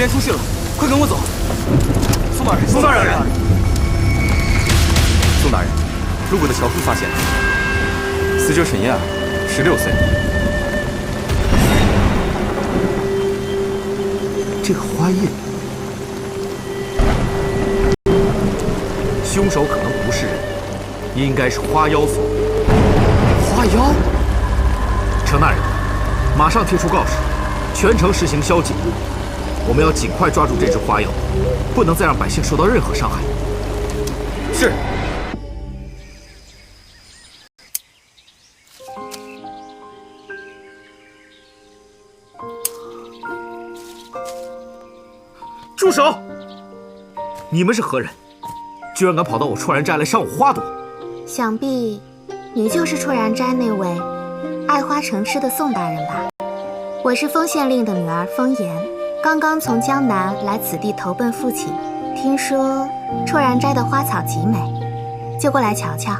边出事了，快跟我走！宋大人，宋大人，宋大人，路过的樵夫发现了，死者沈燕儿，16岁。这个花印，凶手可能不是人，应该是花妖所为。花妖？程大人，马上贴出告示，全城实行宵禁。我们要尽快抓住这只花妖，不能再让百姓受到任何伤害。是。住手！你们是何人？居然敢跑到我绰然斋来伤我花朵！想必你就是绰然斋那位爱花成痴的宋大人吧？我是丰县令的女儿丰颜，刚刚从江南来此地投奔父亲。听说绰然斋的花草极美，就过来瞧瞧，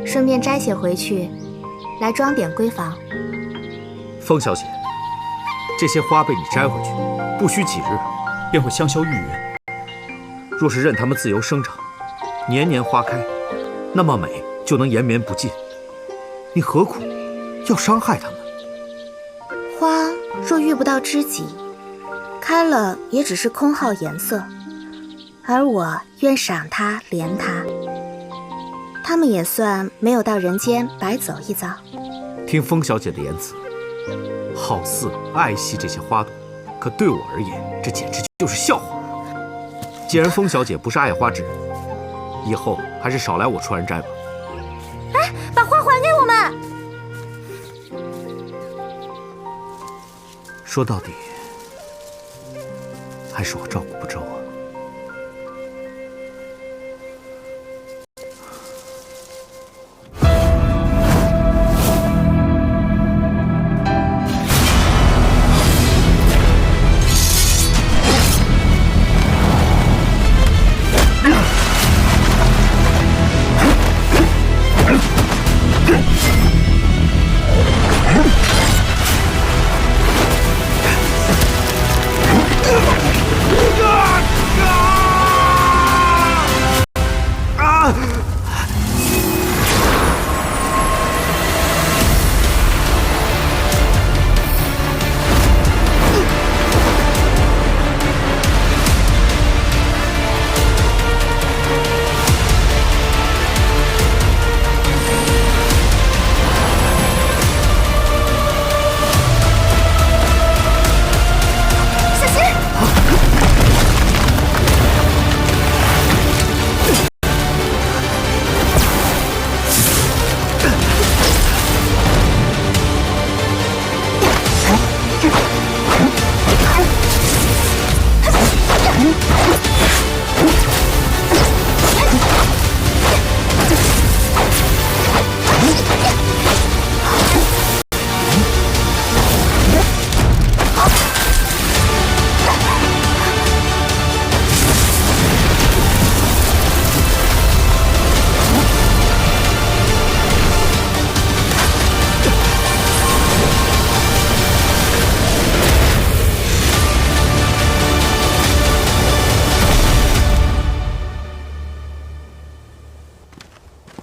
顺便摘些回去，来装点闺房。丰小姐，这些花被你摘回去，不需几日便会香消玉殒。若是任它们自由生长，年年花开，那么美就能延绵不尽。你何苦要伤害它们？花若遇不到知己，开了也只是空耗颜色，而我愿赏它怜它，它们也算没有到人间白走一遭。听丰小姐的言辞，好似爱惜这些花朵，可对我而言，这简直就是笑话。既然丰小姐不是爱花之人，以后还是少来我绰然斋吧。哎，把花还给我们！说到底，还是我照顾不周啊。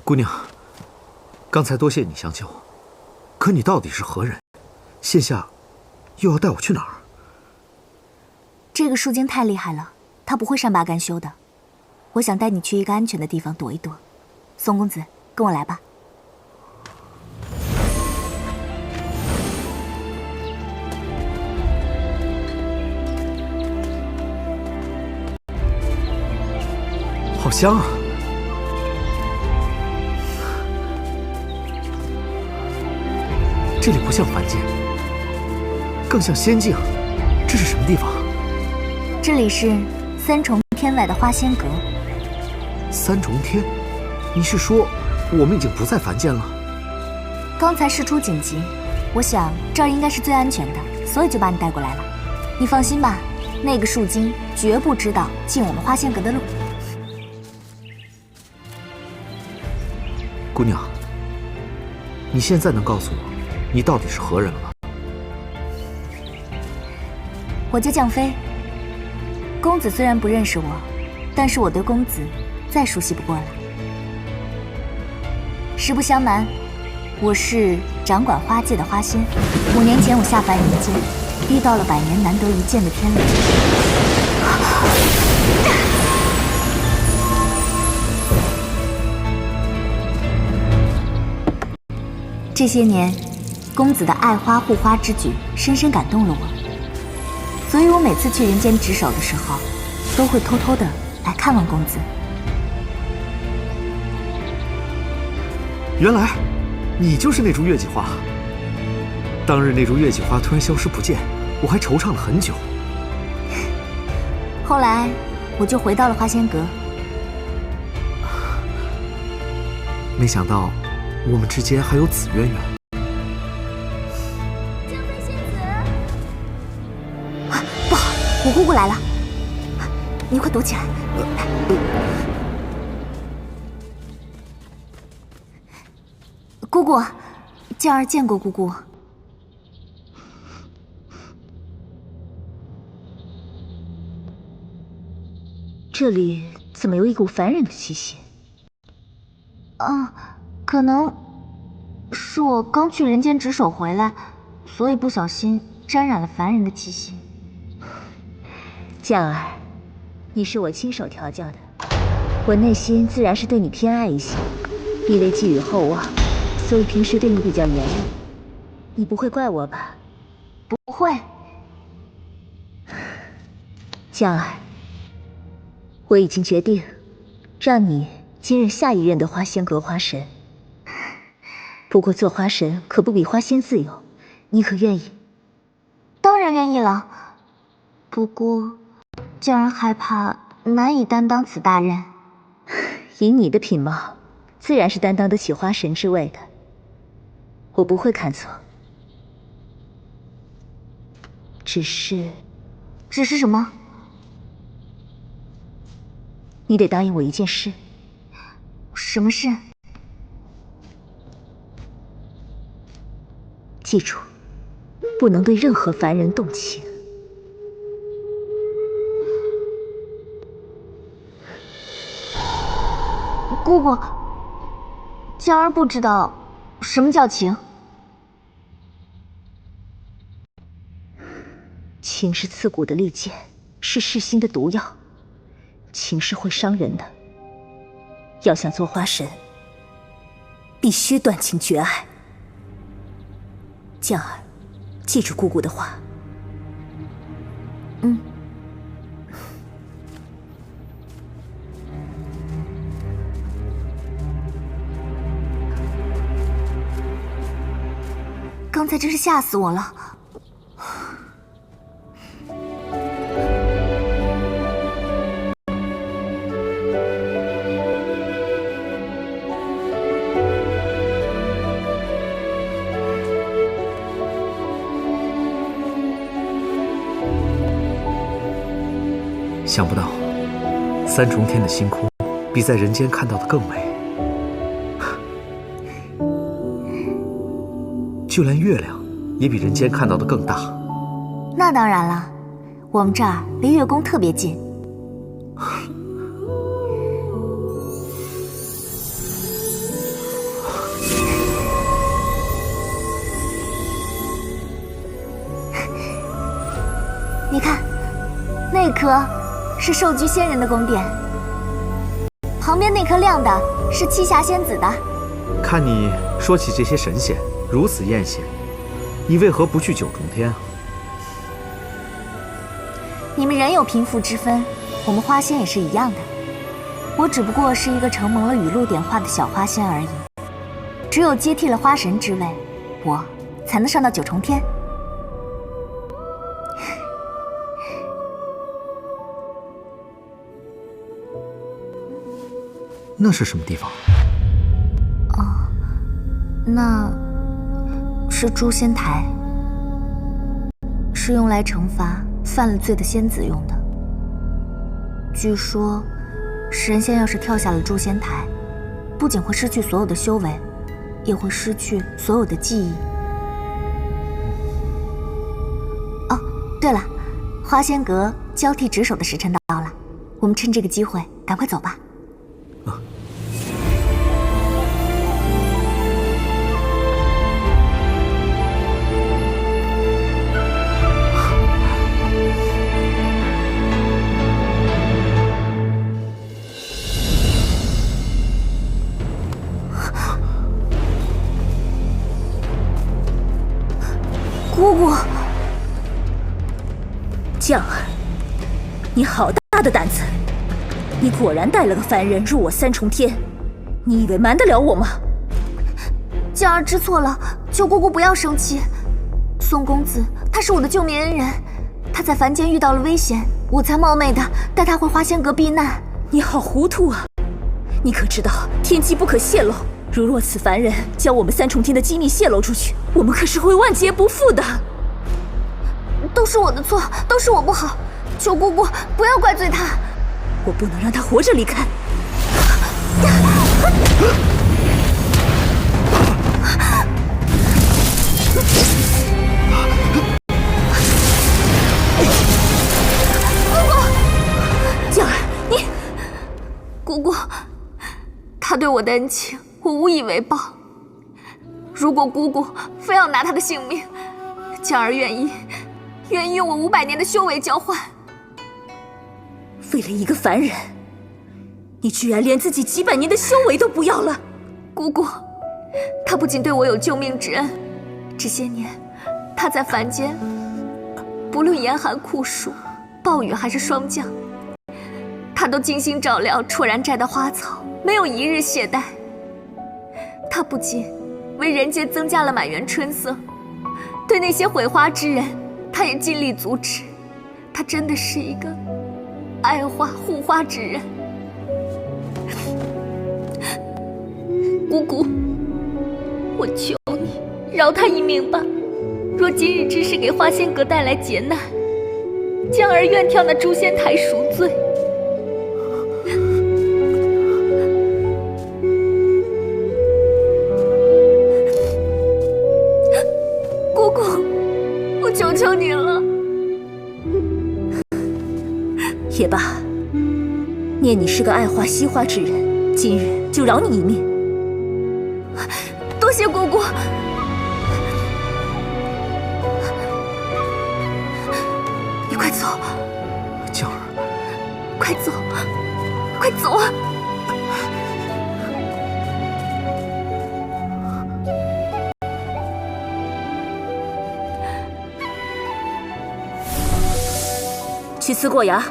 姑娘，刚才多谢你相救，可你到底是何人？现下又要带我去哪儿？这个树精太厉害了，她不会善罢甘休的。我想带你去一个安全的地方躲一躲。宋公子，跟我来吧。好香啊！这里不像凡间，更像仙境。这是什么地方？这里是3重天外的花仙阁。3重天？你是说我们已经不在凡间了？刚才事出紧急，我想这儿应该是最安全的，所以就把你带过来了。你放心吧，那个树精绝不知道进我们花仙阁的路。姑娘，你现在能告诉我你到底是何人了吗？我叫绛妃，公子虽然不认识我，但是我对公子再熟悉不过了。实不相瞒，我是掌管花界的花仙。5年前我下凡人间，遇到了100年难得一见的天雷。这些年，公子的爱花护花之举深深感动了我，所以我每次去人间值守的时候，都会偷偷的来看望公子。原来，你就是那株月季花。当日那株月季花突然消失不见，我还惆怅了很久。后来，我就回到了花仙阁。没想到，我们之间还有此渊源。江飞仙子，不好，我姑姑来了，你快躲起来。姑姑，江儿见过姑姑。这里怎么有一股凡人的气息？可能是我刚去人间值守回来，所以不小心沾染了凡人的气息。江儿，你是我亲手调教的，我内心自然是对你偏爱一些，因为寄予厚望，所以平时对你比较严厉。你不会怪我吧？不会。江儿，我已经决定，让你接任下一任的花仙阁花神。不过做花神可不比花仙自由，你可愿意？当然愿意了，不过江儿害怕难以担当此大任。以你的品貌，自然是担当得起花神之位的。我不会看错，只是什么？你得答应我一件事。什么事？记住，不能对任何凡人动情。姑姑，江儿不知道什么叫情。情是刺骨的利剑，是噬心的毒药，情是会伤人的。要想做花神，必须断情绝爱。江儿，记住姑姑的话。刚才真是吓死我了。想不到，3重天的星空比在人间看到的更美。就连月亮也比人间看到的更大。那当然了，我们这儿离月宫特别近。你看，那颗是寿居仙人的宫殿，旁边那颗亮的是栖霞仙子的。看你说起这些神仙如此艳羡，你为何不去9重天啊？你们人有贫富之分，我们花仙也是一样的。我只不过是一个承蒙了雨露点化的小花仙而已。只有接替了花神之位，我才能上到9重天。那是什么地方？那是诛仙台，是用来惩罚犯了罪的仙子用的。据说，神仙要是跳下了诛仙台，不仅会失去所有的修为，也会失去所有的记忆。哦，对了，花仙阁交替值守的时辰到了，我们趁这个机会赶快走吧。姑姑，将儿，你好大的胆子！你果然带了个凡人入我三重天，你以为瞒得了我吗？将儿知错了，求姑姑不要生气。宋公子他是我的救命恩人，他在凡间遇到了危险，我才冒昧的带他回花仙阁避难。你好糊涂啊！你可知道天机不可泄露？如若此凡人将我们三重天的机密泄露出去，我们可是会万劫不复的。都是我的错，都是我不好，求姑姑不要怪罪他。我不能让他活着离开。将儿，你，姑姑，他对我的恩情，我无以为报。如果姑姑非要拿他的性命，将儿愿意用我500年的修为交换。为了一个凡人，你居然连自己几百年的修为都不要了！姑姑，他不仅对我有救命之恩，这些年他在凡间，不论严寒酷暑、暴雨还是霜降，他都精心照料绰然斋的花草，没有一日懈怠。他不仅为人间增加了满园春色，对那些毁花之人，他也尽力阻止。他真的是一个爱花护花之人。姑姑，我求你饶他一命吧。若今日之事给花仙阁带来劫难，将儿愿跳那诛仙台赎罪。姑姑，我求求你了。也罢，念你是个爱花惜花之人，今日就饶你一命。多谢姑姑。你快走，将儿，快走，快走啊！去思过崖。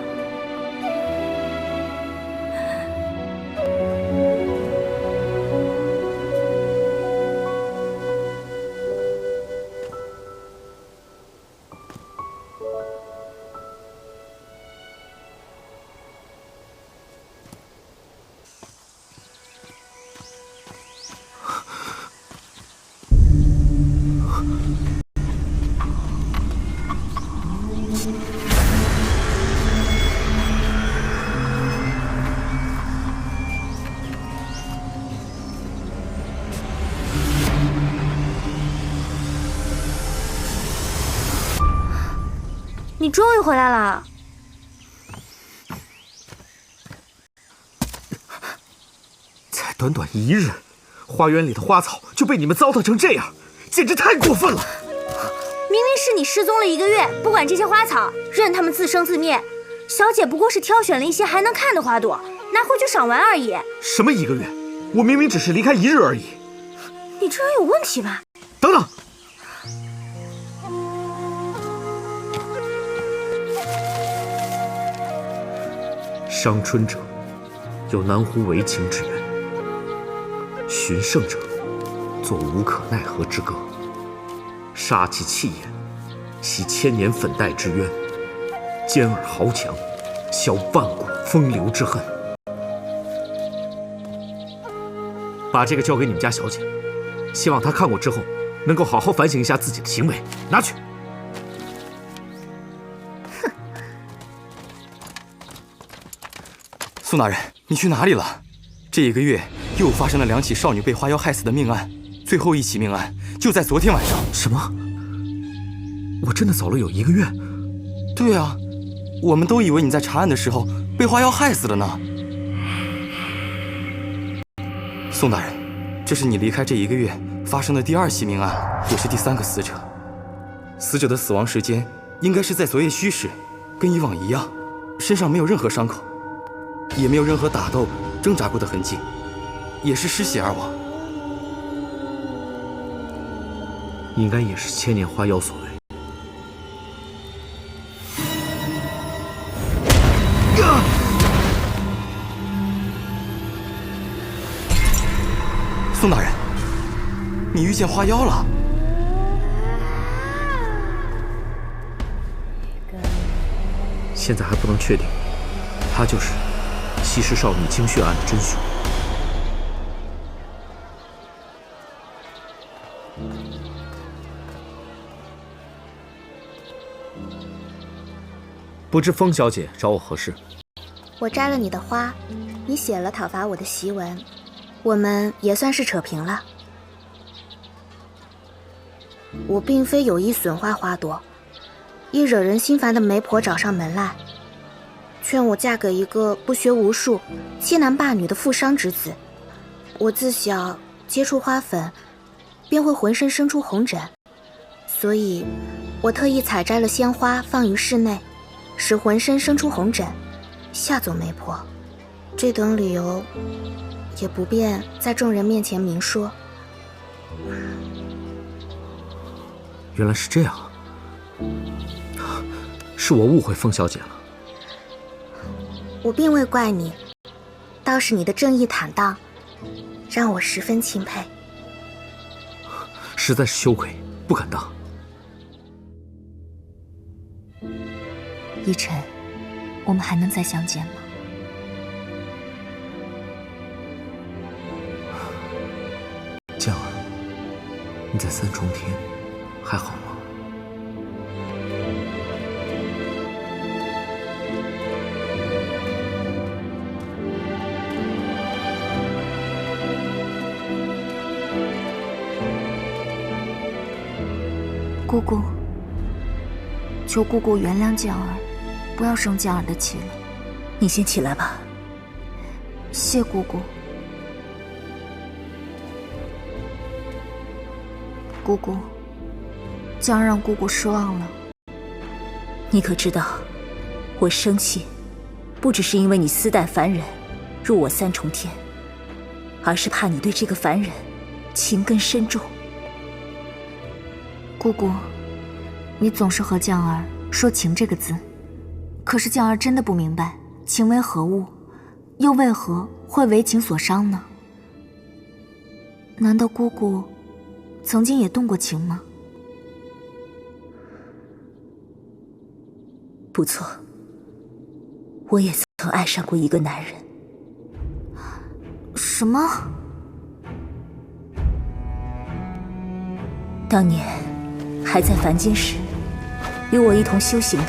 你终于回来了！才短短1日，花园里的花草就被你们糟蹋成这样，简直太过分了！明明是你失踪了1个月，不管这些花草，任它们自生自灭。小姐不过是挑选了一些还能看的花朵，拿回去赏玩而已。什么1个月？我明明只是离开1日而已。你这人有问题吧？等等！伤春者，有难乎为情之缘；寻胜者，作无可奈何之歌。杀其气焰，洗千年粉黛之冤；坚而豪强，消万古风流之恨。把这个交给你们家小姐，希望她看过之后，能够好好反省一下自己的行为。拿去。宋大人，你去哪里了？这1个月又发生了2起少女被花妖害死的命案，最后1起命案就在昨天晚上。什么？我真的走了有1个月？对啊，我们都以为你在查案的时候被花妖害死了呢。宋大人，这是你离开这1个月发生的第2起命案，也是第3个死者。死者的死亡时间应该是在昨夜戌时，跟以往一样，身上没有任何伤口，也没有任何打斗、挣扎过的痕迹，也是失血而亡。应该也是千年花妖所为。宋大人，你遇见花妖了。现在还不能确定，他就是西施少女精血案的真凶。不知风小姐找我何事？我摘了你的花，你写了讨伐我的檄文，我们也算是扯平了。我并非有意损坏花朵，一惹人心烦的媒婆找上门来，劝我嫁给一个不学无术、欺男霸女的富商之子。我自小接触花粉，便会浑身生出红疹，所以我特意采摘了鲜花放于室内，使浑身生出红疹，吓走媒婆。这等理由也不便在众人面前明说。原来是这样啊！是我误会风小姐了。我并未怪你，倒是你的正义坦荡，让我十分钦佩。实在是羞愧，不敢当。依晨，我们还能再相见吗？江儿，你在3重天还好吗？姑姑，求姑姑原谅江儿，不要生江儿的气了。你先起来吧。谢姑姑。姑姑，江儿让姑姑失望了。你可知道，我生气，不只是因为你私带凡人入我3重天，而是怕你对这个凡人情根深重。姑姑，你总是和江儿说情这个字，可是江儿真的不明白情为何物，又为何会为情所伤呢？难道姑姑曾经也动过情吗？不错，我也曾爱上过一个男人。什么？当年还在凡间时，与我一同修行的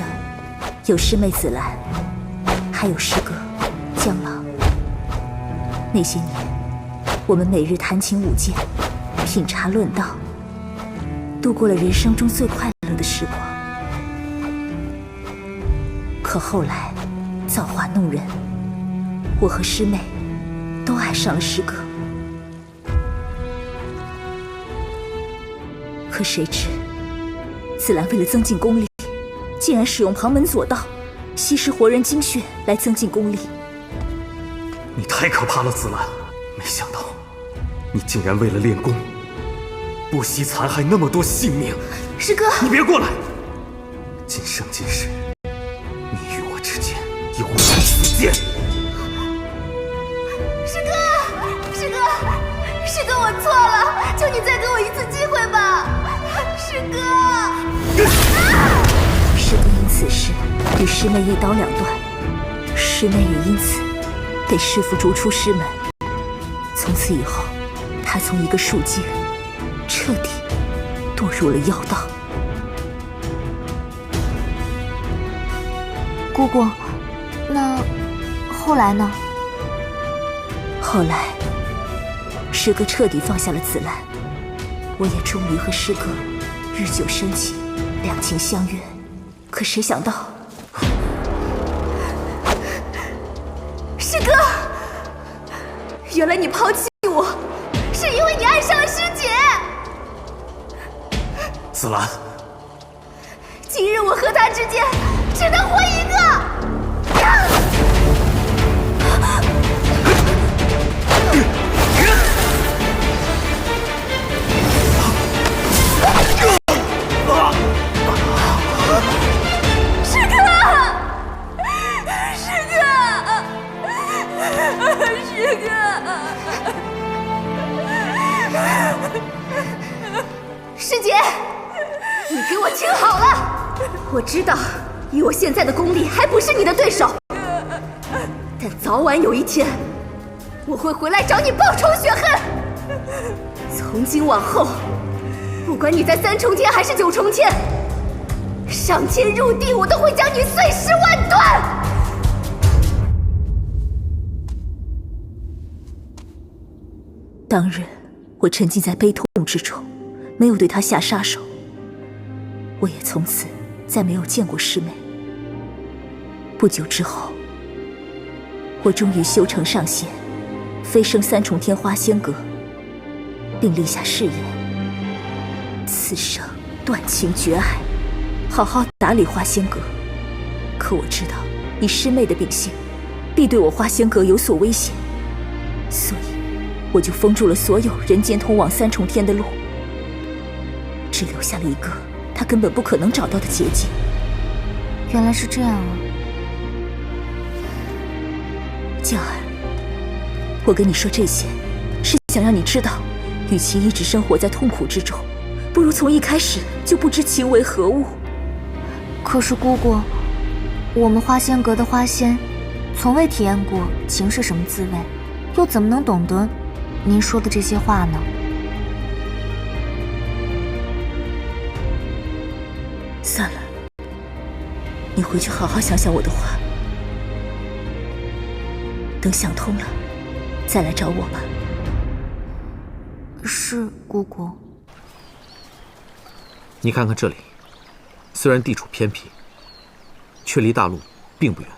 有师妹紫兰，还有师哥江郎。那些年，我们每日弹琴舞剑，品茶论道，度过了人生中最快乐的时光。可后来造化弄人，我和师妹都爱上了师哥。可谁知紫兰为了增进功力，竟然使用旁门左道，吸食活人精血来增进功力。你太可怕了，紫兰！没想到你竟然为了练功，不惜残害那么多性命。师哥，你别过来！今生今世，你与我之间有无死剑。师哥，师哥，师哥，我错了，求你再给我一次机会吧，师哥。师哥因此事与师妹一刀两断，师妹也因此被师父逐出师门。从此以后，他从一个术姬人彻底堕入了妖道。姑姑，那后来呢？后来，师哥彻底放下了紫兰，我也终于和师哥日久生情，两情相悦。可谁想到，原来你抛弃我，是因为你爱上了师姐。紫兰，今日我和她之间只能活一个。师哥，师哥，师姐，你给我听好了，我知道以我现在的功力还不是你的对手，但早晚有一天我会回来找你报仇雪恨。从今往后，不管你在3重天还是9重天，上天入地，我都会将你碎尸万段。当日我沉浸在悲痛之中，没有对她下杀手，我也从此再没有见过师妹。不久之后，我终于修成上仙，飞升3重天花仙阁，并立下誓言：此生断情绝爱，好好打理花仙阁。可我知道，以师妹的秉性，必对我花仙阁有所威胁，所以我就封住了所有人间通往3重天的路，只留下了一个他根本不可能找到的捷径。原来是这样啊！江儿，我跟你说这些，是想让你知道，与其一直生活在痛苦之中，不如从一开始就不知情为何物。可是姑姑，我们花仙阁的花仙，从未体验过情是什么滋味，又怎么能懂得您说的这些话呢？算了，你回去好好想想我的话，等想通了，再来找我吧。是姑姑。你看看这里，虽然地处偏僻，却离大陆并不远。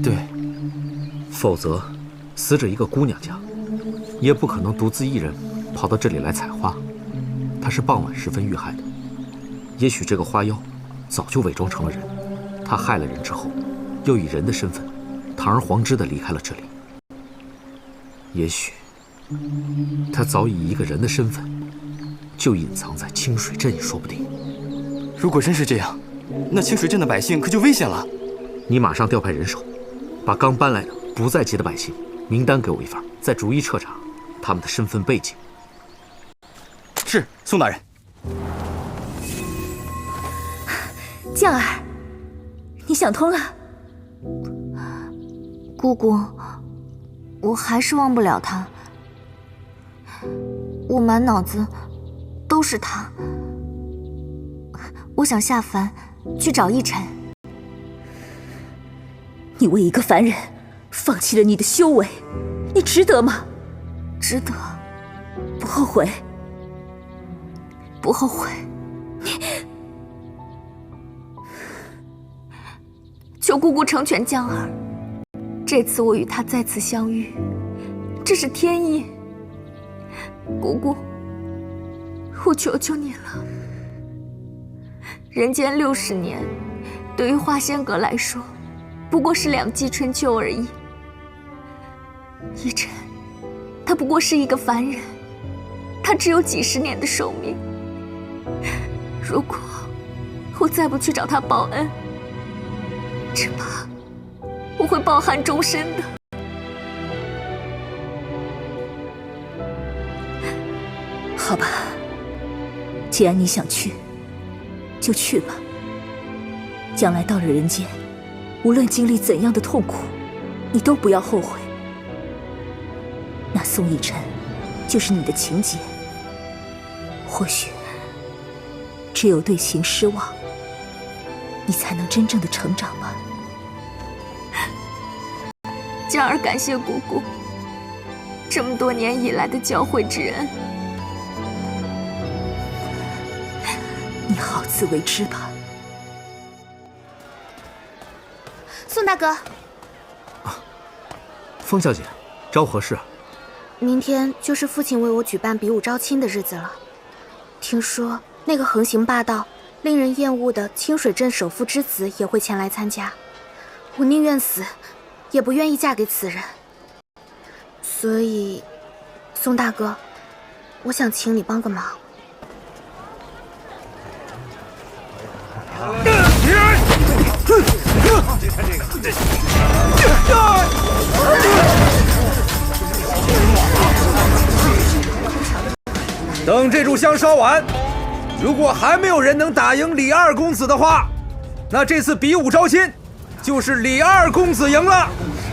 对，否则，死者一个姑娘家，也不可能独自一人跑到这里来采花。她是傍晚时分遇害的，也许这个花妖早就伪装成了人。她害了人之后，又以人的身份堂而皇之地离开了这里。也许，她早以一个人的身份就隐藏在清水镇也说不定。如果真是这样，那清水镇的百姓可就危险了。你马上调派人手，把刚搬来的不在籍的百姓名单给我一份，再逐一彻查他们的身份背景。是，宋大人。江儿，你想通了？姑姑，我还是忘不了他，我满脑子都是他。我想下凡去找逸尘。你为一个凡人放弃了你的修为，你值得吗？值得，不后悔？不后悔。求姑姑成全江儿，这次我与他再次相遇，这是天意。姑姑，我求求你了。人间60年，对于花仙阁来说，不过是2季春秋而已。逸尘，他不过是一个凡人，他只有几十年的寿命。如果我再不去找他报恩，只怕我会抱憾终身的。好吧，既然你想去，就去吧。将来到了人间，无论经历怎样的痛苦，你都不要后悔。那宋逸尘就是你的情结，或许只有对情失望，你才能真正的成长吧。江儿感谢姑姑这么多年以来的教诲之恩。你好自为之吧。宋大哥，风小姐，招何事？明天就是父亲为我举办比武招亲的日子了。听说那个横行霸道、令人厌恶的清水镇首富之子也会前来参加。我宁愿死，也不愿意嫁给此人。所以，宋大哥，我想请你帮个忙。等这炷香烧完，如果还没有人能打赢李二公子的话，那这次比武招亲就是李二公子赢了。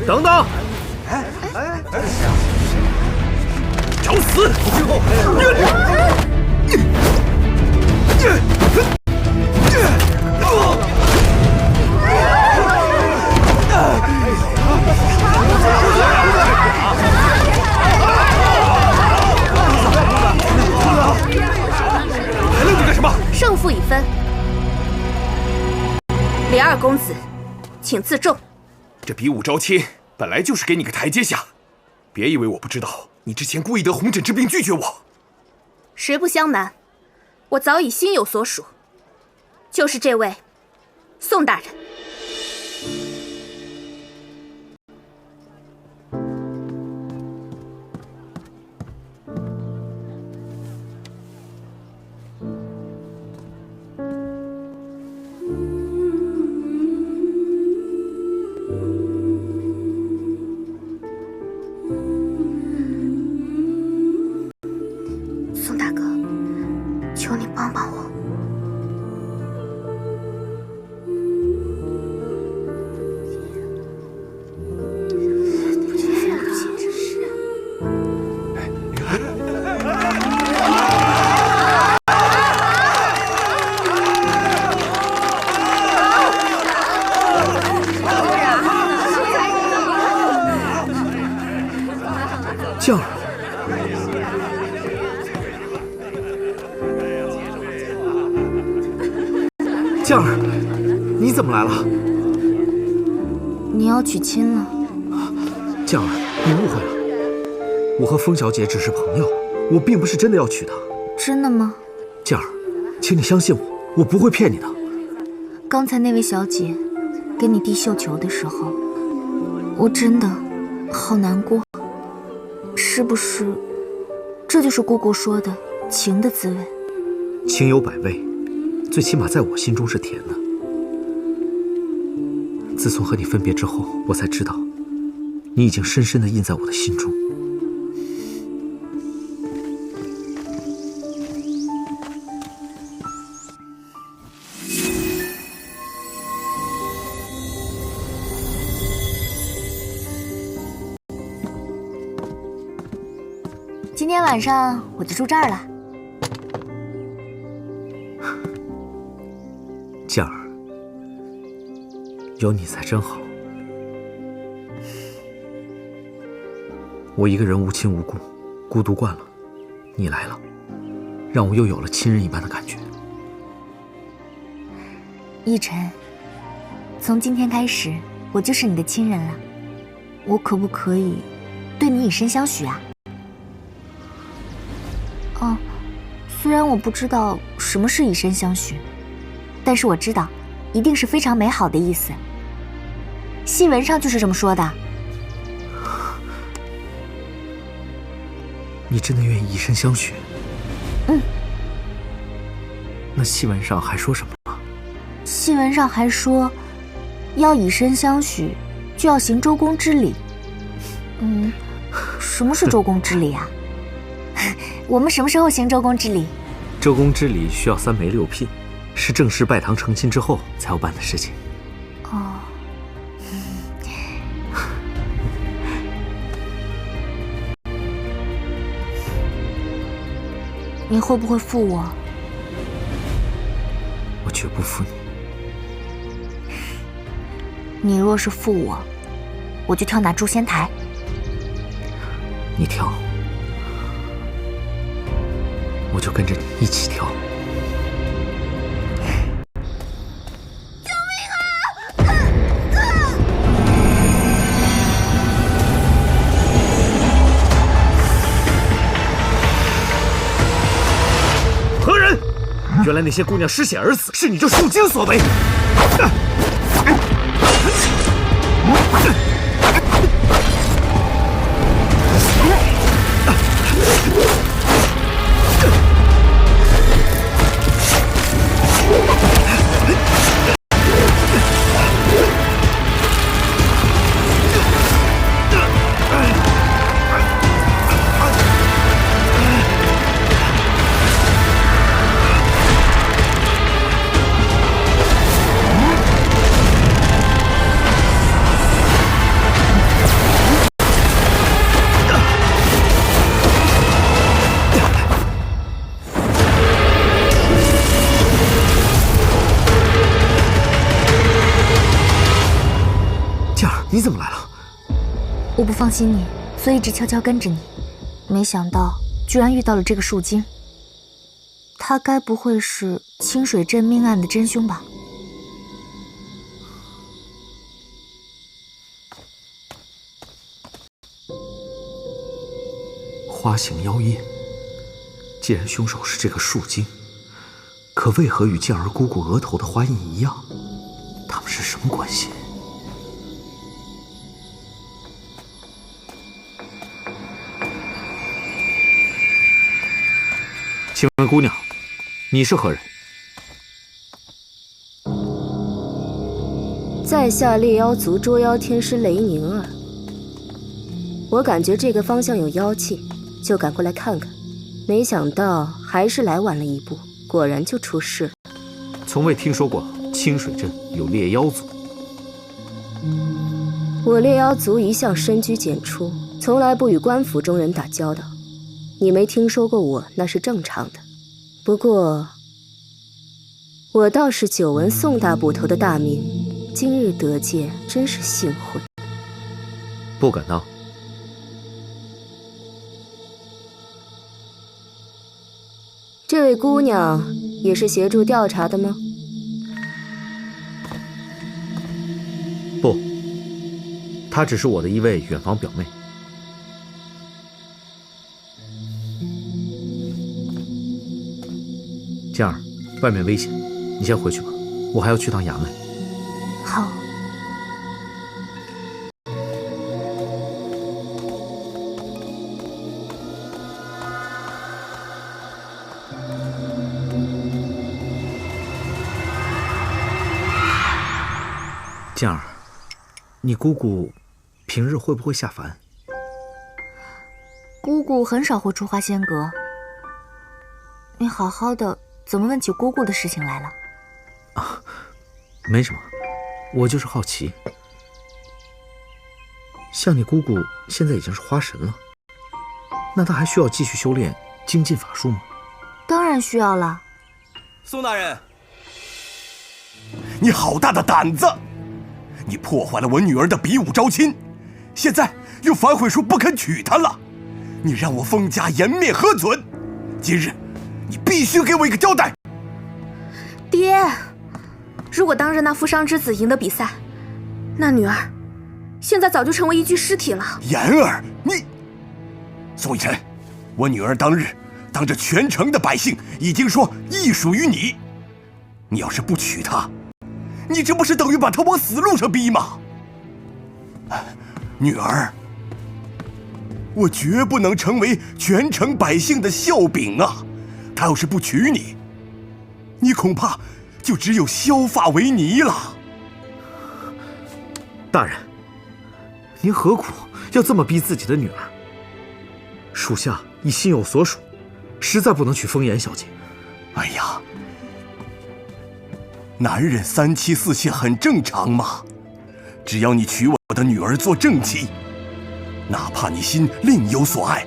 等等！找死！还愣着干什么？胜负已分，李二公子，请自重。这比武招亲本来就是给你个台阶下，别以为我不知道，你之前故意得红疹之病拒绝我。实不相瞒，我早已心有所属，就是这位宋大人。宋大哥，求你帮帮我。将儿，将儿，你怎么来了？你要娶亲了？将儿，你误会了，我和风小姐只是朋友，我并不是真的要娶她。真的吗？将儿，请你相信我，我不会骗你的。刚才那位小姐给你递绣球的时候，我真的好难过。是不是这就是姑姑说的情的滋味？情有百味，最起码在我心中是甜的。自从和你分别之后，我才知道，你已经深深地印在我的心中。今天晚上我就住这儿了。将儿，有你在真好。我一个人无亲无故，孤独惯了，你来了，让我又有了亲人一般的感觉。奕晨，从今天开始，我就是你的亲人了。我可不可以对你以身相许啊？哦，虽然我不知道什么是以身相许，但是我知道，一定是非常美好的意思。戏文上就是这么说的。你真的愿意以身相许？嗯。那戏文上还说什么吗？戏文上还说，要以身相许，就要行周公之礼。什么是周公之礼啊？我们什么时候行周公之礼？周公之礼需要3媒6聘，是正式拜堂成亲之后才要办的事情。哦。你会不会负我？我绝不负你。你若是负我，我就跳那诛仙台。你跳，我就跟着你一起跳。原来那些姑娘失血而死，是你这树精所为！你怎么来了？我不放心你，所以一直悄悄跟着你。没想到居然遇到了这个树精。他该不会是清水镇命案的真凶吧？花形妖夜。既然凶手是这个树精，可为何与静儿姑姑额头的花印一样？他们是什么关系？请问姑娘，你是何人？在下猎妖族捉妖天师雷宁儿。我感觉这个方向有妖气，就赶过来看看。没想到还是来晚了一步，果然就出事了。从未听说过清水镇有猎妖族。我猎妖族一向深居简出，从来不与官府中人打交道。你没听说过我，那是正常的。不过，我倒是久闻宋大捕头的大名，今日得见，真是幸会。不敢当。这位姑娘也是协助调查的吗？不，她只是我的一位远房表妹。静儿，外面危险，你先回去吧，我还要去趟衙门。好。静儿，你姑姑平日会不会下凡？姑姑很少会出花仙阁。你好好的，怎么问起姑姑的事情来了？啊，没什么，我就是好奇。像你姑姑现在已经是花神了，那她还需要继续修炼精进法术吗？当然需要了。宋大人，你好大的胆子！你破坏了我女儿的比武招亲，现在又反悔说不肯娶她了，你让我封家颜面何存？今日你必须给我一个交代。爹，如果当日那负伤之子赢得比赛，那女儿现在早就成为一具尸体了。妍儿，你……宋逸尘，我女儿当日当着全城的百姓已经说亦属于你，你要是不娶她，你这不是等于把她往死路上逼吗？女儿，我绝不能成为全城百姓的笑柄啊！她要是不娶你，你恐怕就只有削发为尼了。大人，您何苦要这么逼自己的女儿？属下已心有所属，实在不能娶风言小姐。哎呀，男人三妻四妾很正常嘛，只要你娶我的女儿做正妻，哪怕你心另有所爱，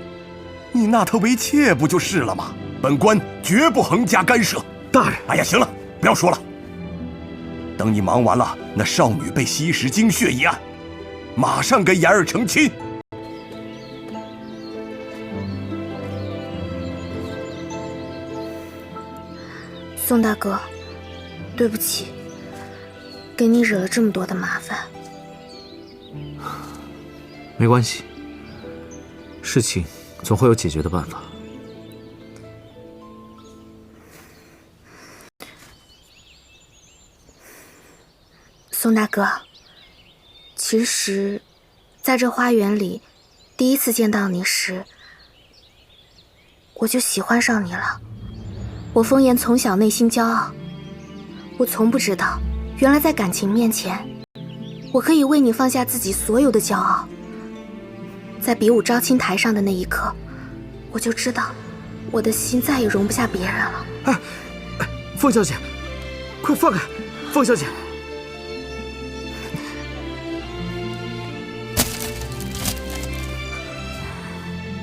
你纳她为妾不就是了吗？本官绝不横加干涉。大人，哎呀，行了，不要说了。等你忙完了那少女被吸食精血一案，马上跟妍儿成亲。宋大哥，对不起，给你惹了这么多的麻烦。没关系，事情总会有解决的办法。宋大哥，其实，在这花园里，第一次见到你时，我就喜欢上你了。我风言从小内心骄傲，我从不知道，原来在感情面前，我可以为你放下自己所有的骄傲。在比武招亲台上的那一刻，我就知道，我的心再也容不下别人了。哎，凤小姐，快放开！凤小姐，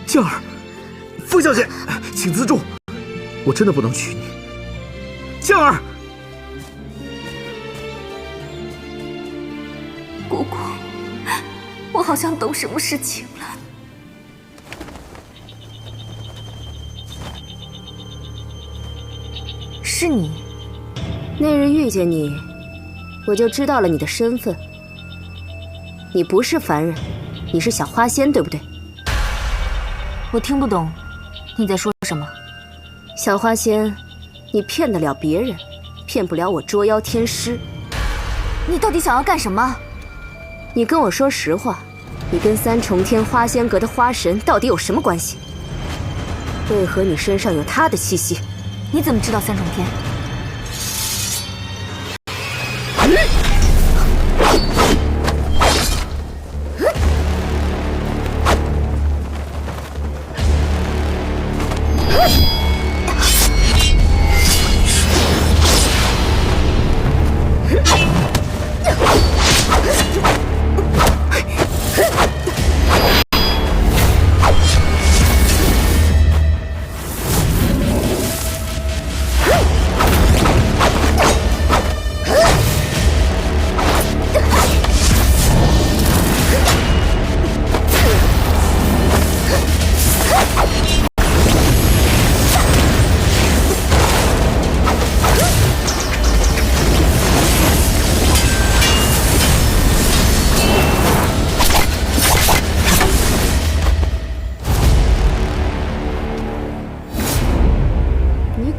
静儿，凤小姐，请自重，我真的不能娶你。静儿，姑姑，我好像懂什么事情了。是你。那日遇见你，我就知道了你的身份。你不是凡人，你是小花仙，对不对？我听不懂你在说什么。小花仙，你骗得了别人，骗不了我捉妖天师。你到底想要干什么？你跟我说实话，你跟三重天花仙阁的花神到底有什么关系？为何你身上有他的气息？你怎么知道三重天？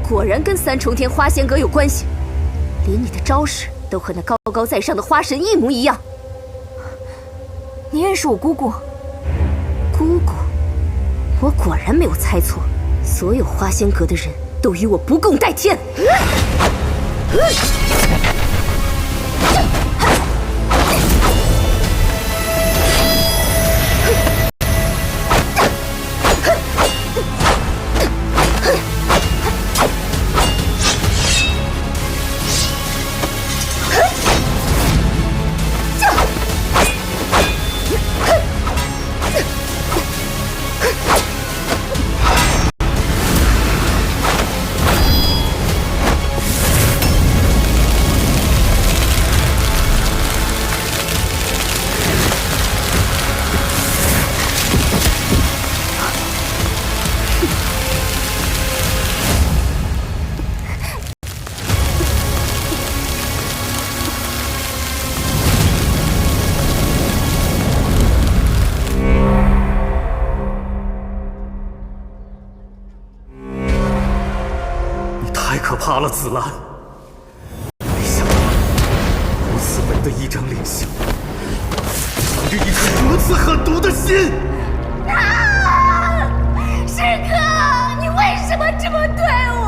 果然跟三重天花仙阁有关系，连你的招式都和那高高在上的花神一模一样。你认识我姑姑？姑姑，我果然没有猜错，所有花仙阁的人都与我不共戴天。太可怕了，紫兰！没想到如此美的一张脸相，藏着一颗如此狠毒的心。师哥，你为什么这么对我？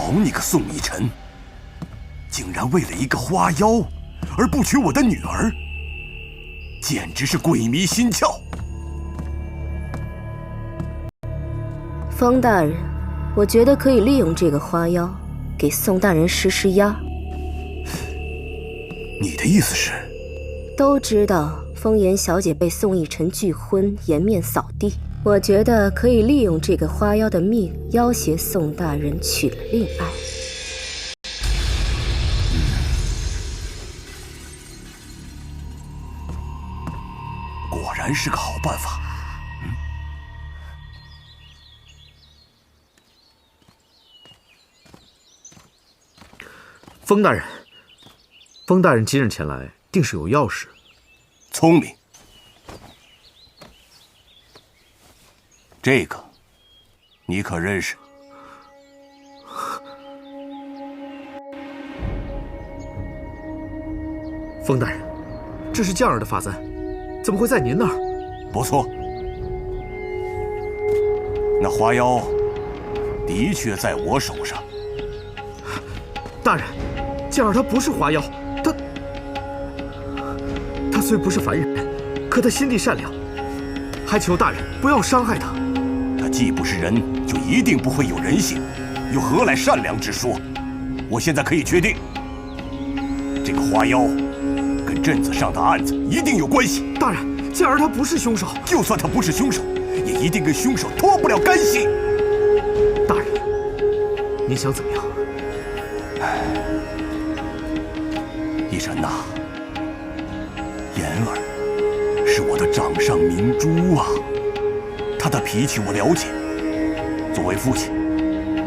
好你个宋逸尘，竟然为了一个花妖而不娶我的女儿，简直是鬼迷心窍。方大人，我觉得可以利用这个花妖，给宋大人施压。你的意思是？都知道风言小姐被宋逸尘拒婚，颜面扫地。我觉得可以利用这个花妖的命，要挟宋大人娶了令爱。果然是个好办法。风大人，风大人今日前来，定是有要事。聪明。这个，你可认识？风大人，这是将儿的发簪，怎么会在您那儿？不错，那花妖的确在我手上。大人，将儿他不是花妖，他虽不是凡人，可他心地善良，还求大人不要伤害他。他既不是人，就一定不会有人性，又何来善良之说？我现在可以确定，这个花妖跟镇子上的案子一定有关系。大人，将儿他不是凶手，就算他不是凶手，也一定跟凶手脱不了干系。大人，您想怎么样？逸尘呐，言儿是我的掌上明珠啊，她的脾气我了解。作为父亲，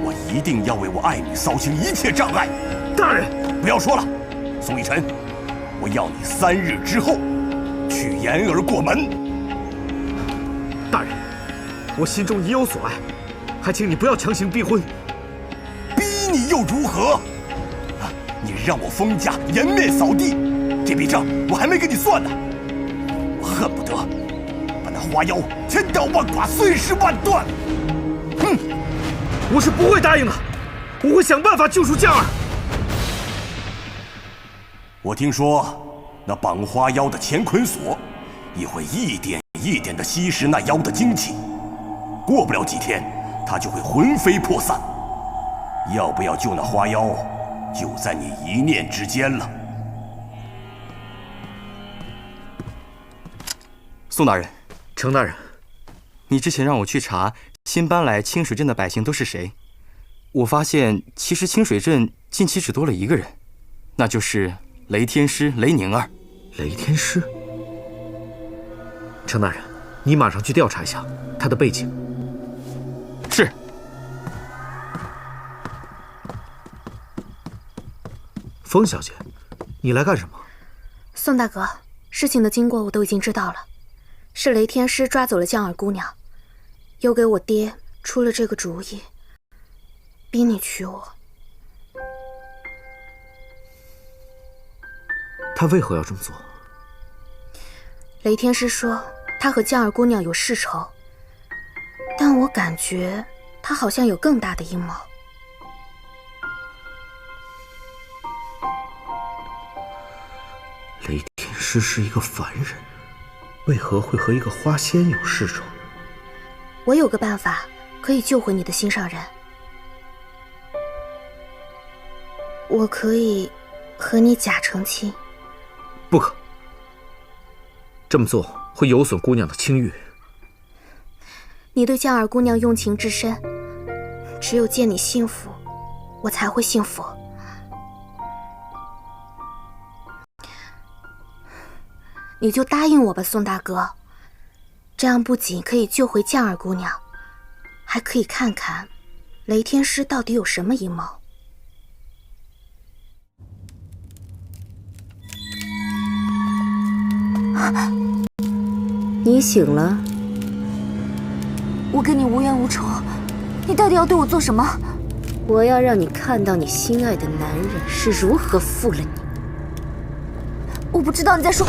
我一定要为我爱女扫清一切障碍。大人，不要说了，宋逸尘，我要你3日之后娶言儿过门。大人，我心中已有所爱，还请你不要强行逼婚。逼你又如何？你让我封家颜面扫地，这笔账我还没跟你算呢。我恨不得把那花妖千刀万剐，碎尸万段。哼，我是不会答应的，我会想办法救出将儿。我听说那绑花妖的乾坤锁也会一点一点地吸食那妖的精气，过不了几天，它就会魂飞魄散。要不要救那花妖，就在你一念之间了。宋大人，程大人，你之前让我去查新搬来清水镇的百姓都是谁，我发现其实清水镇近期只多了一个人，那就是雷天师雷宁儿。雷天师？程大人，你马上去调查一下他的背景。是。风小姐，你来干什么？宋大哥，事情的经过我都已经知道了，是雷天师抓走了江儿姑娘，又给我爹出了这个主意，逼你娶我。他为何要这么做？雷天师说他和江儿姑娘有世仇，但我感觉他好像有更大的阴谋。雷天师是一个凡人，为何会和一个花仙有世仇？我有个办法可以救回你的心上人，我可以和你假成亲。不可，这么做会有损姑娘的清誉。你对江儿姑娘用情至深，只有见你幸福，我才会幸福。你就答应我吧，宋大哥，这样不仅可以救回江儿姑娘，还可以看看雷天师到底有什么阴谋。你醒了？我跟你无冤无仇，你到底要对我做什么？我要让你看到你心爱的男人是如何负了你。我不知道你在说。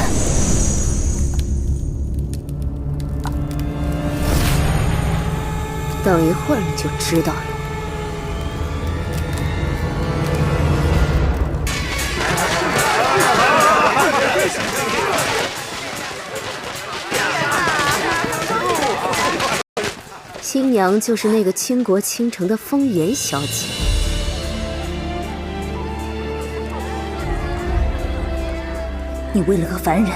等一会儿你就知道了。新娘就是那个倾国倾城的风颜小姐。你为了个凡人，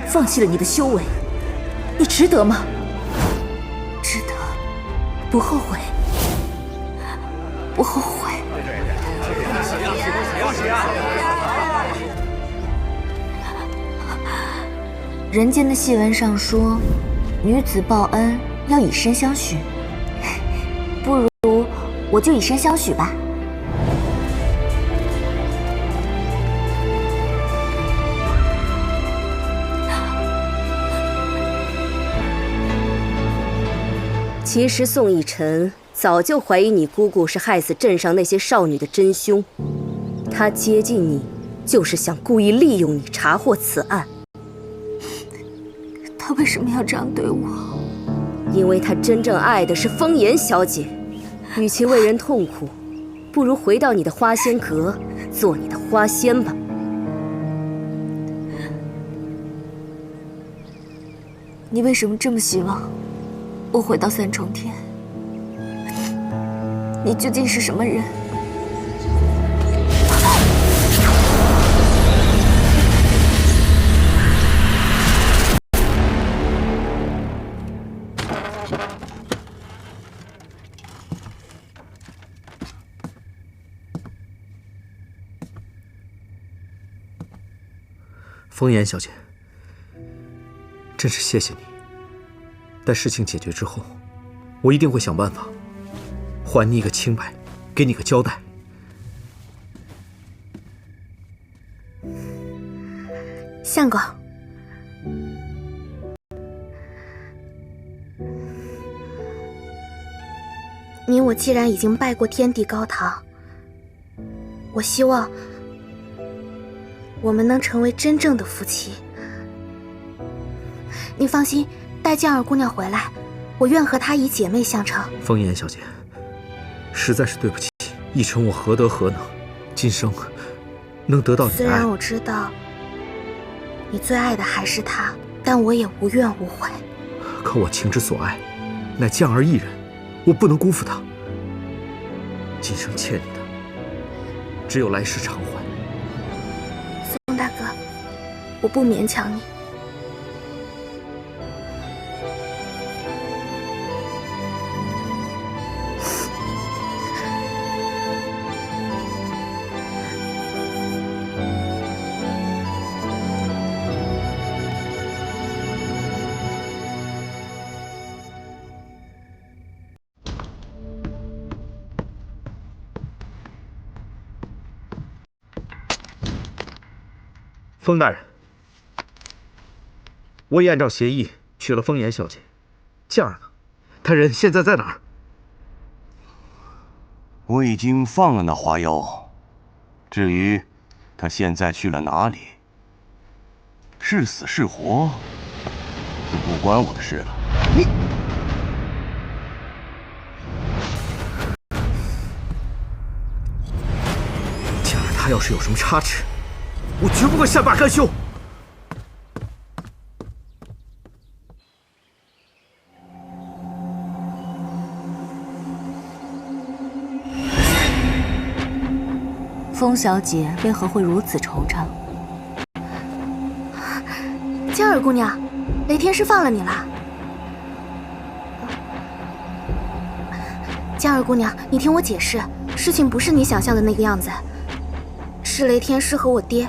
放弃了你的修为，你值得吗？值得，不后悔，不后悔。人间的戏文上说，女子报恩要以身相许，不如我就以身相许吧。其实宋逸尘早就怀疑你姑姑是害死镇上那些少女的真凶，他接近你，就是想故意利用你查获此案。他为什么要这样对我？因为他真正爱的是风颜小姐，与其为人痛苦，不如回到你的花仙阁，做你的花仙吧。你为什么这么希望我回到三重天？你究竟是什么人？风颜小姐，真是谢谢你。待事情解决之后，我一定会想办法还你一个清白，给你个交代。相公，你我既然已经拜过天地高堂，我希望我们能成为真正的夫妻。你放心，待江儿姑娘回来，我愿和她以姐妹相称。风颜小姐，实在是对不起，逸尘我何德何能，今生能得到你的爱。虽然我知道你最爱的还是她，但我也无怨无悔。可我情之所爱，乃江儿一人，我不能辜负她。今生欠你的，只有来世偿还。宋大哥，我不勉强你。风大人，我已按照协议娶了风颜小姐，江儿呢？他人现在在哪儿？我已经放了那花妖，至于他现在去了哪里，是死是活，就不关我的事了。你，江儿他要是有什么差池，我绝不会善罢甘休。风小姐为何会如此惆怅？江儿姑娘，雷天师放了你了。江儿姑娘，你听我解释，事情不是你想象的那个样子，是雷天师和我爹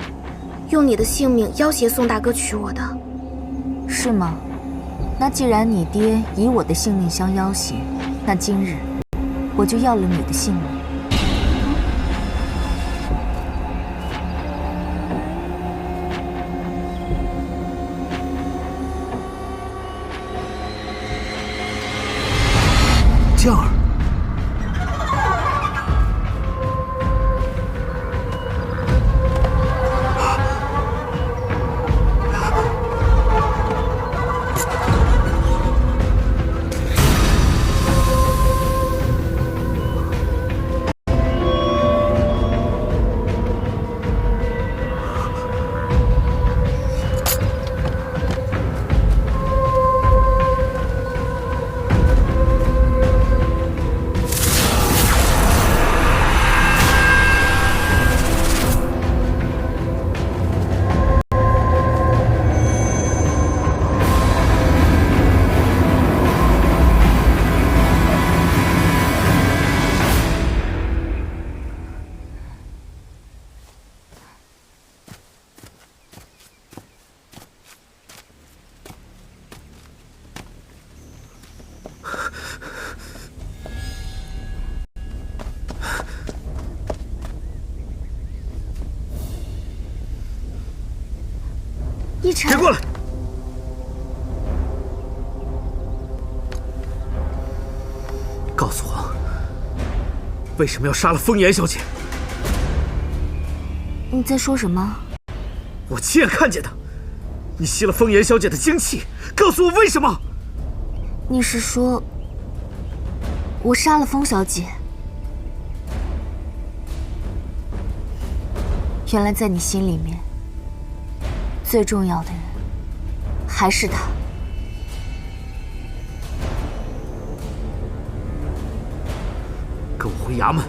用你的性命要挟宋大哥娶我的。是吗？那既然你爹以我的性命相要挟，那今日我就要了你的性命。江儿，一晨，别过来！告诉我，为什么要杀了风言小姐？你在说什么？我亲眼看见的，你吸了风言小姐的精气，告诉我为什么？你是说我杀了风小姐？原来在你心里面，最重要的人还是她。跟我回衙门。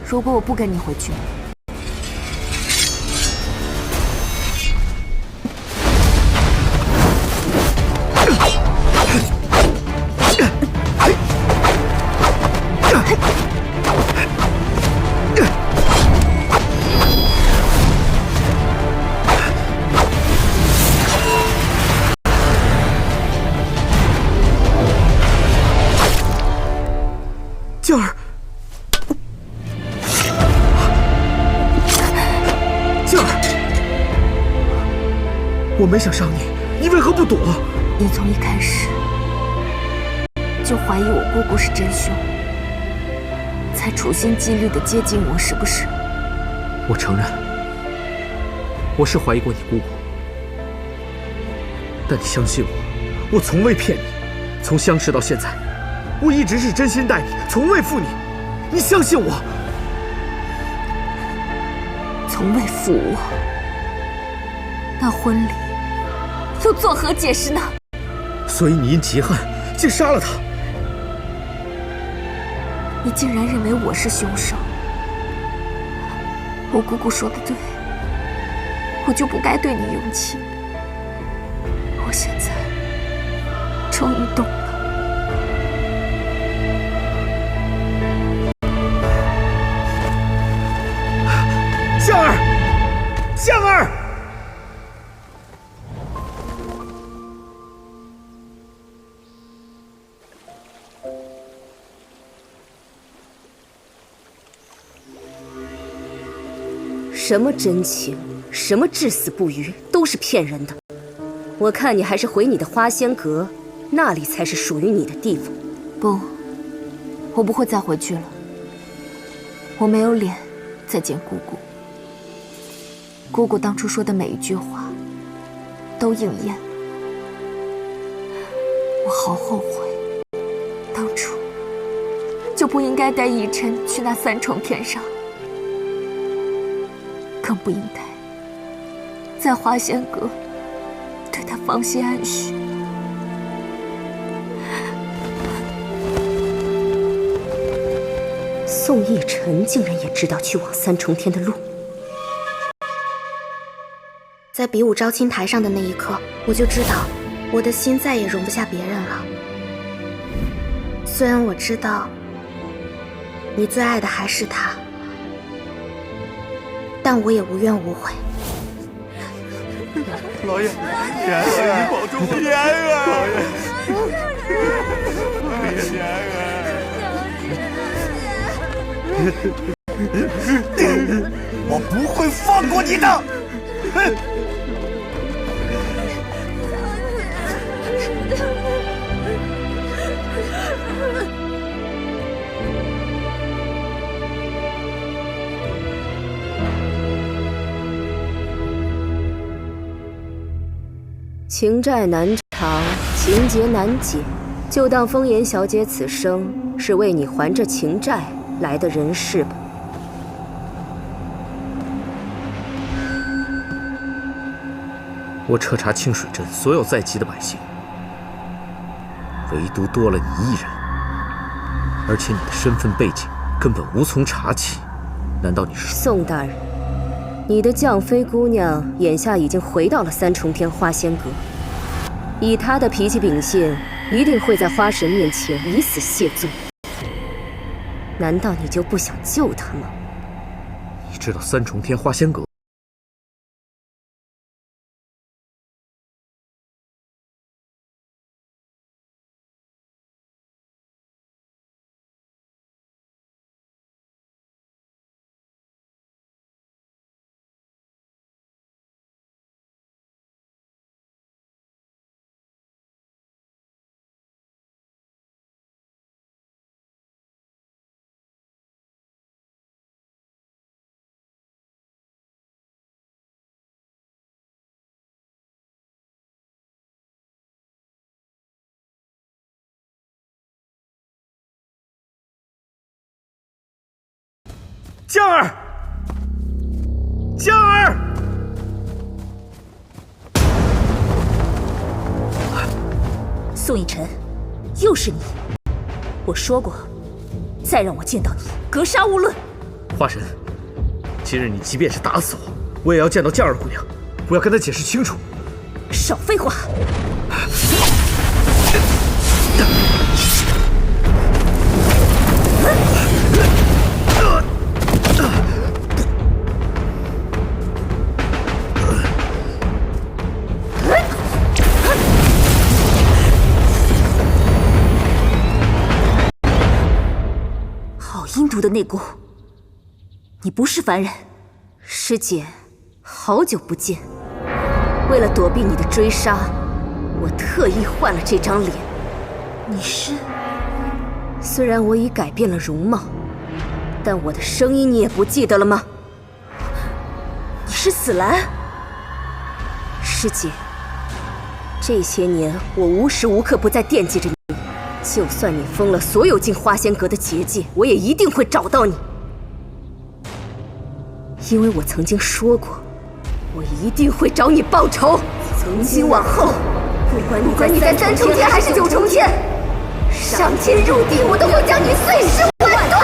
如果我不跟你回去，静儿，静儿，我没想伤你，你为何不躲？你从一开始就怀疑我姑姑是真凶，才处心积虑地接近我，是不是？我承认，我是怀疑过你姑姑，但你相信我，我从未骗你。从相识到现在，我一直是真心待你，从未负你。你相信我。从未负我，那婚礼又作何解释呢？所以你因嫉恨竟杀了他。你竟然认为我是凶手？我姑姑说的对，我就不该对你用情。我现在终于懂了。香儿，香儿！什么真情，什么至死不渝，都是骗人的。我看你还是回你的花仙阁，那里才是属于你的地方。不，我不会再回去了。我没有脸再见姑姑。姑姑当初说的每一句话，都应验了。我好后悔，当初就不应该带逸琛去那三重天上，更不应该在花仙阁对他芳心暗许。宋逸晨竟然也知道去往三重天的路。在比武招亲台上的那一刻，我就知道我的心再也容不下别人了。虽然我知道你最爱的还是他，但我也无怨无悔。老爷，言儿，你保重啊！言儿，老爷，言儿，我不会放过你的！情债难偿，情劫难解，就当风言小姐此生是为你还这情债来的人世吧。我彻查清水镇所有在籍的百姓，唯独多了你一人，而且你的身份背景根本无从查起。难道你是宋大人？你的绛妃姑娘眼下已经回到了三重天花仙阁，以她的脾气秉性，一定会在花神面前以死谢罪。难道你就不想救她吗？你知道三重天花仙阁江儿，江儿！宋逸尘，又是你！我说过，再让我见到你，格杀勿论。花神，今日你即便是打死我，我也要见到江儿姑娘，我要跟她解释清楚。少废话！好阴毒的内功！你不是凡人，师姐，好久不见。为了躲避你的追杀，我特意换了这张脸。你是？虽然我已改变了容貌，但我的声音你也不记得了吗？你是死兰？师姐，这些年我无时无刻不在惦记着你，就算你封了所有进花仙阁的结界，我也一定会找到你。因为我曾经说过，我一定会找你报仇。从今往后，不管你在3重天还是9重天，上天入地，我都要将你碎尸万段！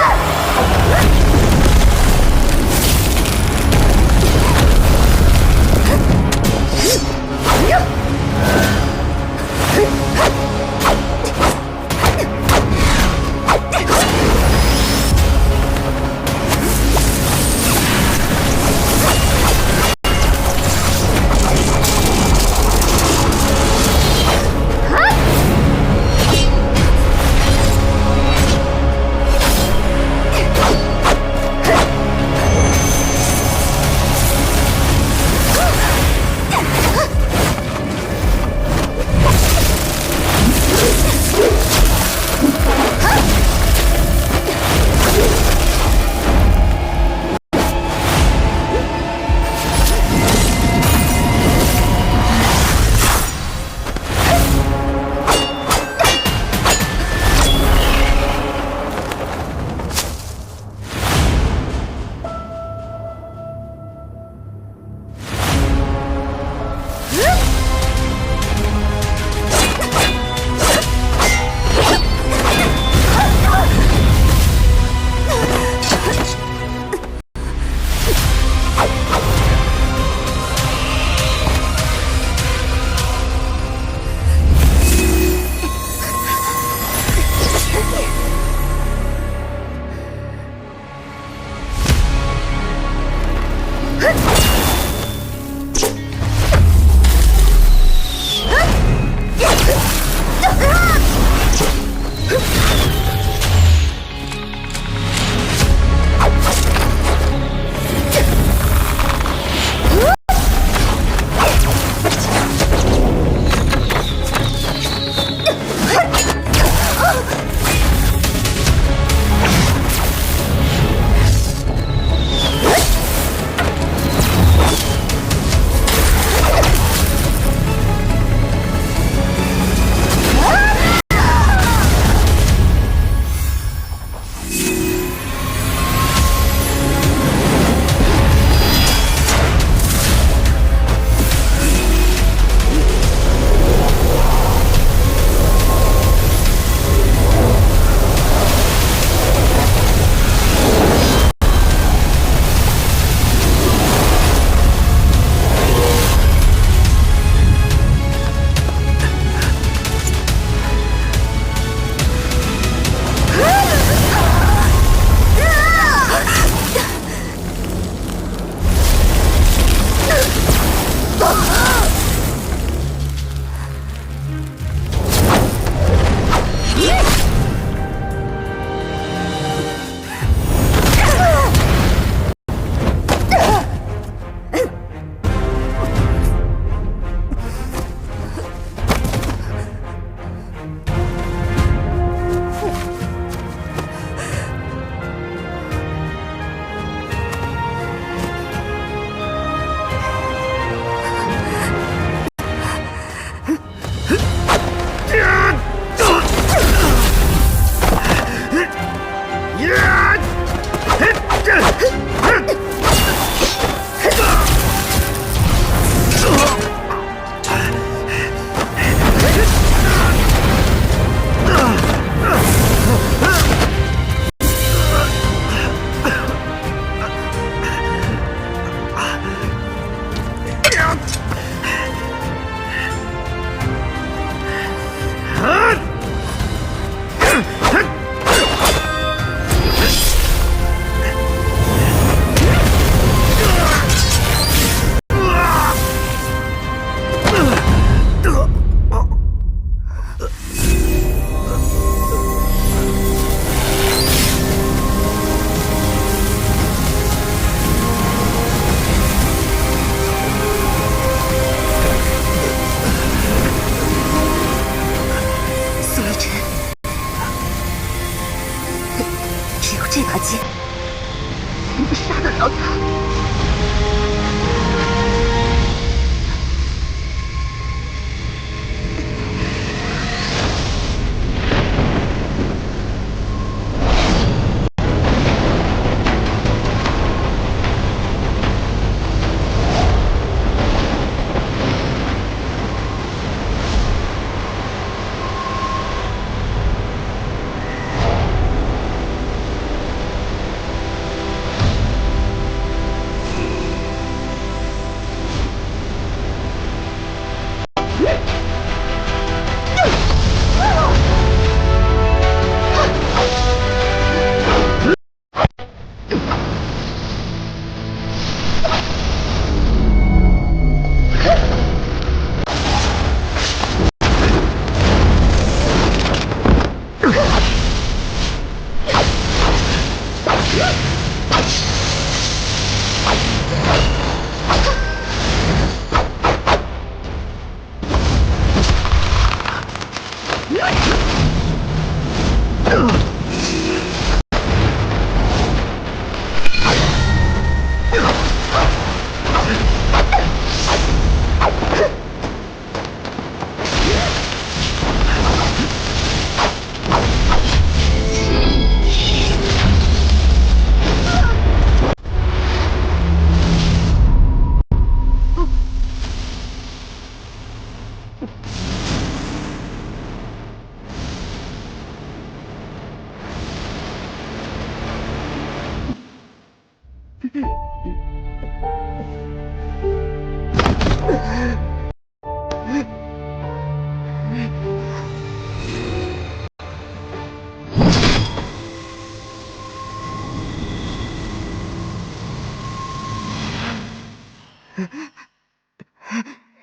定会杀得了他。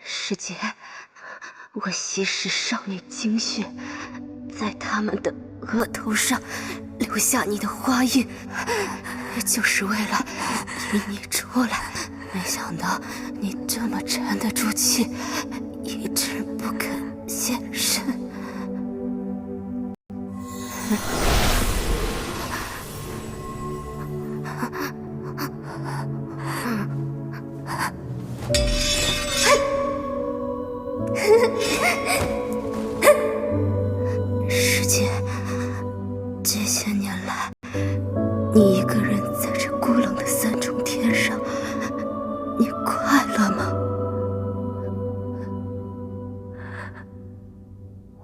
师姐，我吸食少女精血，在他们的额头上留下你的花印，就是为了引你出来。没想到你这么沉得住气，一直不肯现身。师姐，这些年来，你一个人在这孤冷的三重天上，你快乐吗？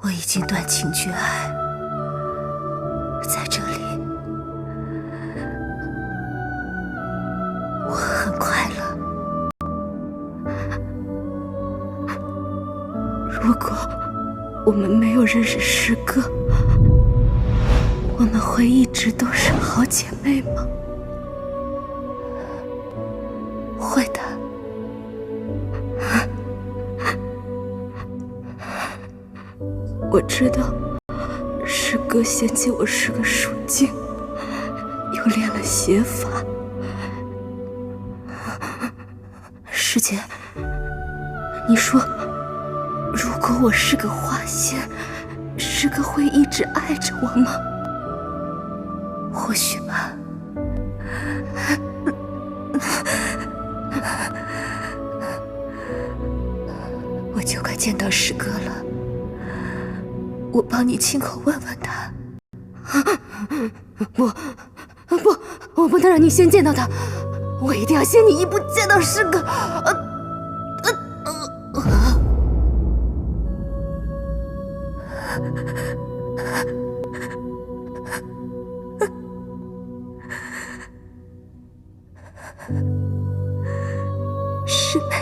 我已经断情绝爱，在这里，我很快乐。如果我们没有认识师哥，我们会一直都是好姐妹吗？会的。我知道师哥嫌弃我是个属精，又练了邪法。师姐，你说，如果我是个花仙，师哥会一直爱着我吗？或许吧。我就快见到师哥了，我帮你亲口问问他。不，我不能让你先见到他，我一定要先你一步见到师哥。师妹，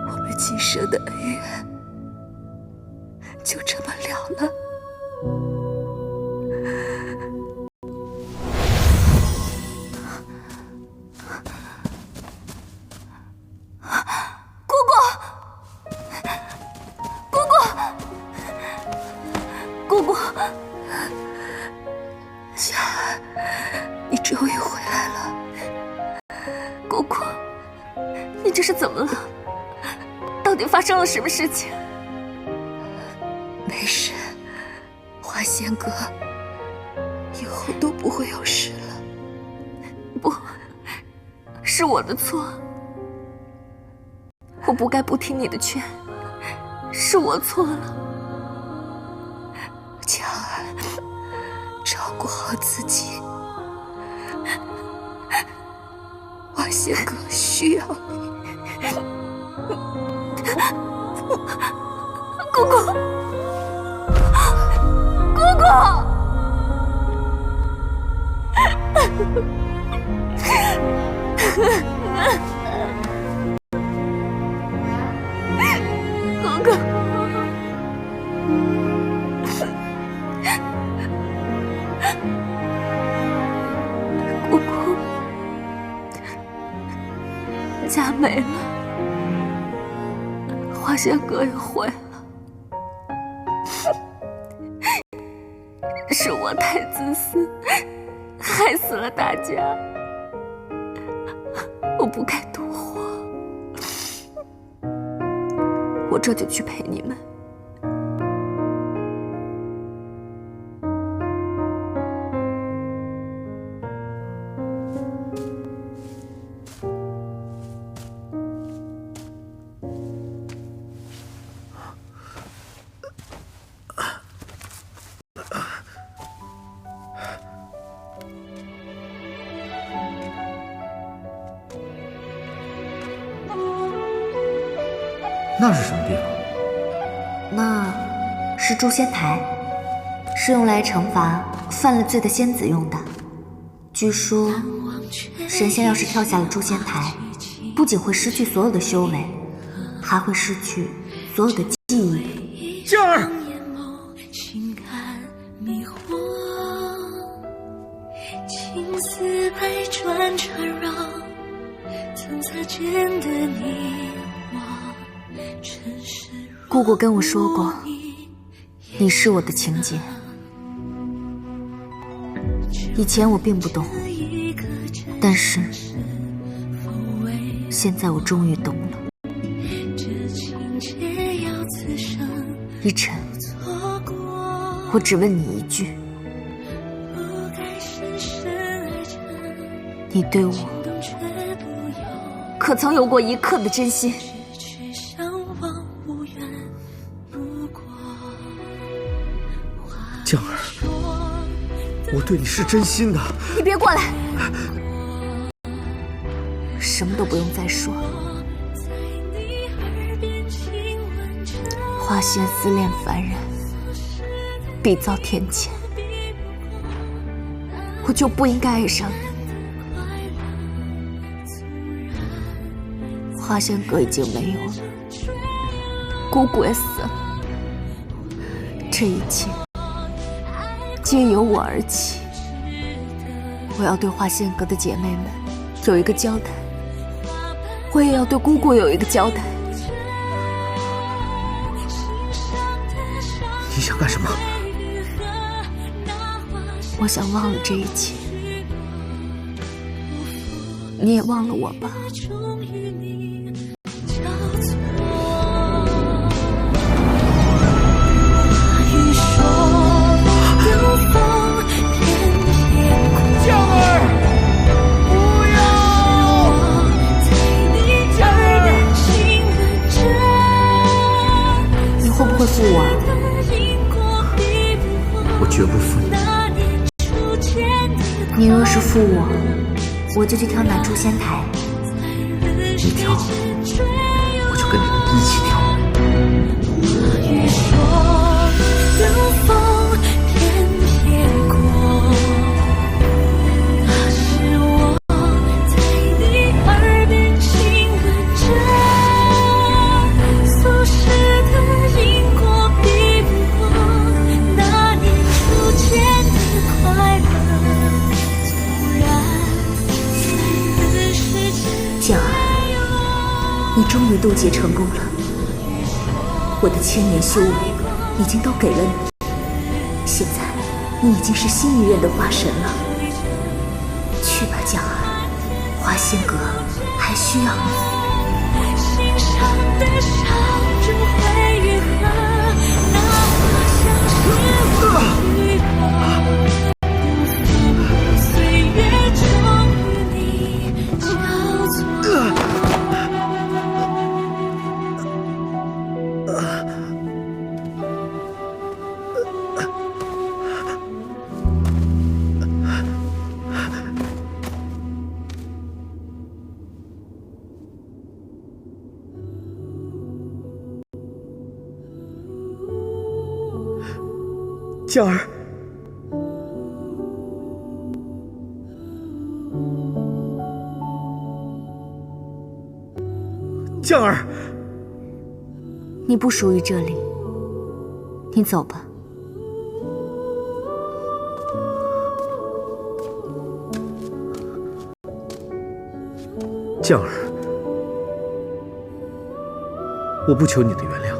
我们今生的恩怨就这么了了。姑姑，夏儿，你终于回来了。姑姑，你这是怎么了？到底发生了什么事情？没事，花仙阁以后都不会有事了。不，是我的错，我不该不听你的劝，是我错了。江儿，照顾好自己，花仙哥需要你。姑姑，姑姑。哥哥，姑姑，家没了，花仙哥也毁了，是我太自私，害死了大家，我不该独活，我这就去陪你们。那是什么地方？那是诛仙台，是用来惩罚犯了罪的仙子用的。据说，神仙要是跳下了诛仙台，不仅会失去所有的修为，还会失去所有的记忆。静儿，情丝百转缠绕，曾擦肩的你我。姑姑跟我说过，你是我的情节。以前我并不懂，但是现在我终于懂了。一晨，我只问你一句，你对我可曾有过一刻的真心？江儿，我对你是真心的。你别过来，什么都不用再说。花仙思恋凡人，必遭天谴。我就不应该爱上你。花仙阁已经没有了，姑姑也死了，这一切皆由我而起。我要对花仙阁的姐妹们有一个交代，我也要对姑姑有一个交代。你想干什么？我想忘了这一切，你也忘了我吧。会负我？我绝不负你。你若是负我，我就去跳那诛仙台。你跳，我就跟着你一起跳。江儿，你终于渡劫成功了，我的千年修为已经都给了你，现在你已经是新一任的花神了。去吧，江儿，花仙阁还需要你。心上的伤终会愈合，那花香是我许诺，岁月终与你江儿，江儿，你不属于这里，你走吧。江儿，我不求你的原谅，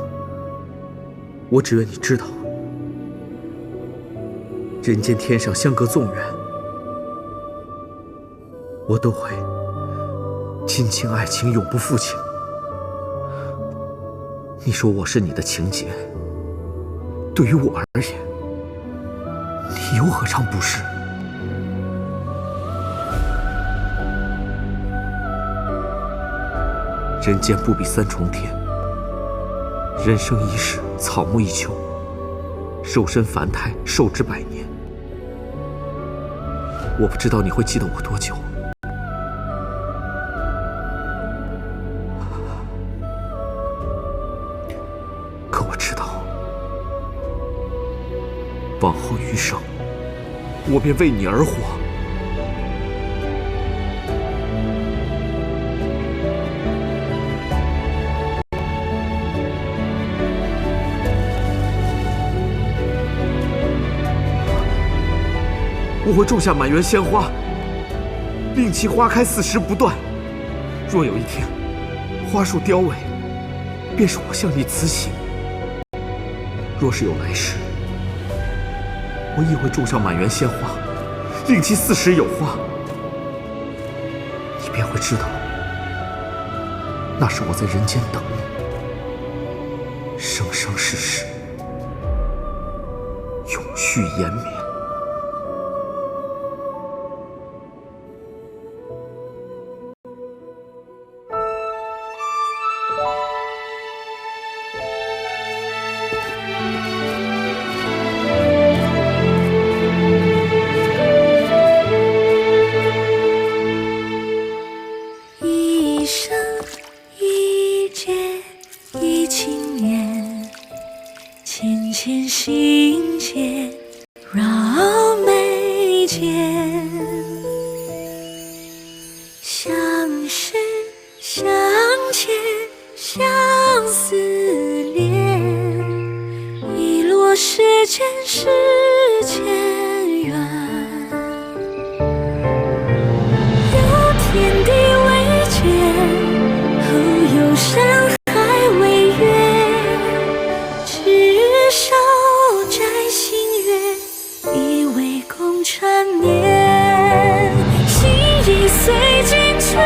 我只愿你知道，人间天上相隔纵远，我都会亲情爱情永不负情。你说我是你的情劫，对于我而言，你又何尝不是？人间不比三重天，人生一世，草木一秋，肉身凡胎，寿至100年。我不知道你会记得我多久，可我知道，往后余生，我便为你而活。我会种下满园鲜花，令其花开4时不断。若有一天花树凋萎，便是我向你辞行。若是有来世，我亦会种上满园鲜花，令其4时有花。你便会知道，那是我在人间等你，生生世世，永续延绵。一生一劫一情缘，浅浅心结绕眉间，相识相牵相思恋，一落世间是前缘，有天地为鉴，后有山海为约，执手摘星月，以为共缠绵，心已随君去，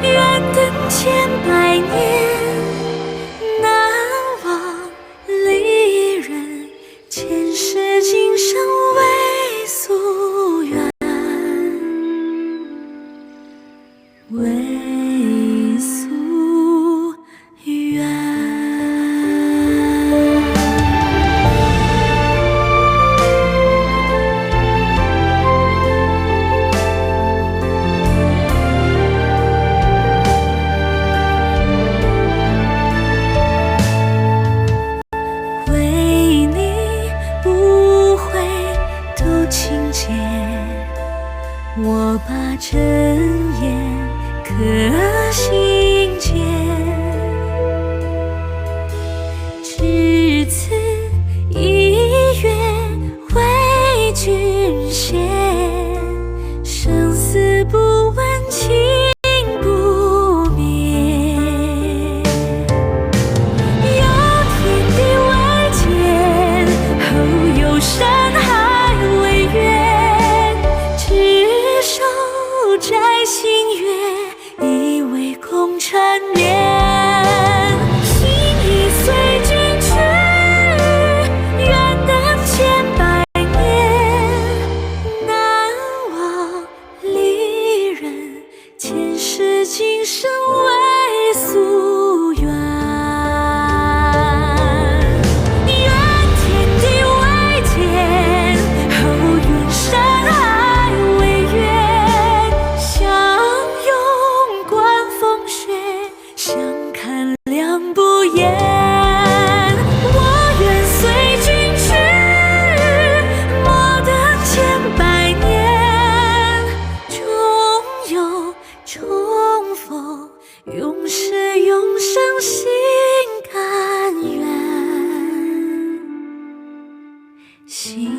愿等千百年，难忘离人，前世今生为夙愿，为夙愿。为你无悔渡情劫，我把真言刻心间，至此一愿为君献，生死不问，情不灭。有天地为鉴，后有山海为约，执手摘星月，以为共缠绵，心已随君去，愿等千百年，难忘离人，前世今生为夙愿，愿天地为鉴，后愿山海为约，相拥观风雪，重逢，永世永生心甘愿。心